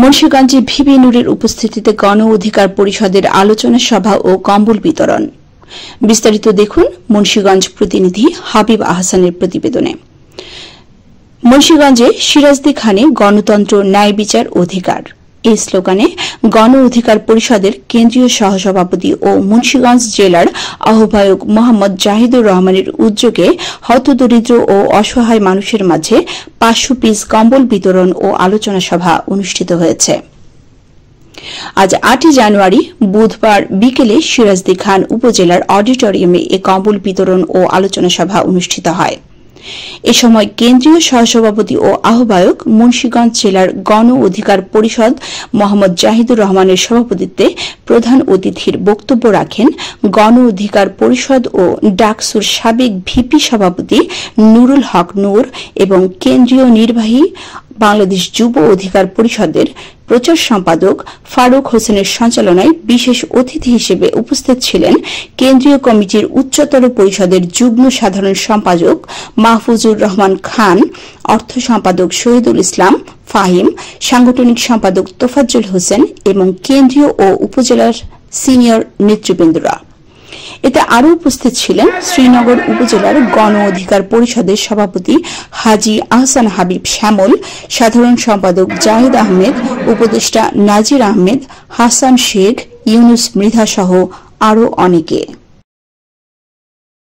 মুন্সিগঞ্জে VB নূরের উপস্থিতিতে গণ অধিকার পরিষদের আলোচনা সভা ও কম্বল বিতরণ। বিস্তারিত দেখুন মুন্সিগঞ্জ প্রতিনিধি হাবিব আহসানের প্রতিবেদনে। মুন্সিগঞ্জে সিরাজদি খানে গণতন্ত্র, ন্যায় বিচার, অধিকার এই স্লোগানে গণ অধিকার পরিষদের কেন্দ্রীয় সহসভাপতি ও মুন্সিগঞ্জ জেলার আহ্বায়ক মোহাম্মদ জাহিদুর রহমানের উদ্যোগে হতদরিদ্র ও অসহায় মানুষের মাঝে 500 পিস কম্বল বিতরণ ও আলোচনা সভা অনুষ্ঠিত হয়েছে। আজ 8 জানুয়ারি বুধবার বিকেলে সিরাজদি খান উপজেলার অডিটোরিয়ামে এ কম্বল বিতরণ ও আলোচনা সভা অনুষ্ঠিত হয়। এ সময় কেন্দ্রীয় সহসভাপতি ও আহ্বায়ক মুন্সিগঞ্জ জেলার গণ অধিকার পরিষদ মোহাম্মদ জাহিদুর রহমানের সভাপতিত্বে প্রধান অতিথির বক্তব্য রাখেন গণ অধিকার পরিষদ ও ডাকসুর সাবেক ভিপি সভাপতি নুরুল হক নূর এবং কেন্দ্রীয় নির্বাহী বাংলাদেশ যুব অধিকার পরিষদের প্রচার সম্পাদক ফারুক হোসেনের সঞ্চালনায় বিশেষ অতিথি হিসেবে উপস্থিত ছিলেন কেন্দ্রীয় কমিটির উচ্চতর পরিষদের যুগ্ম সাধারণ সম্পাদক মাহফুজুর রহমান খান, অর্থ সম্পাদক শহীদুল ইসলাম ফাহিম, সাংগঠনিক সম্পাদক তোফাজ্জল হোসেন এবং কেন্দ্রীয় ও উপজেলার সিনিয়র নেতৃবৃন্দরা। এতে আরও উপস্থিত ছিলেন শ্রীনগর উপজেলার গণ অধিকার পরিষদের সভাপতি হাজী আহসান হাবিব শ্যামল, সাধারণ সম্পাদক জাহিদ আহমেদ, উপদেষ্টা নাজির আহমেদ, হাসান শেখ, ইউনুস মৃধা সহ আরও অনেকে।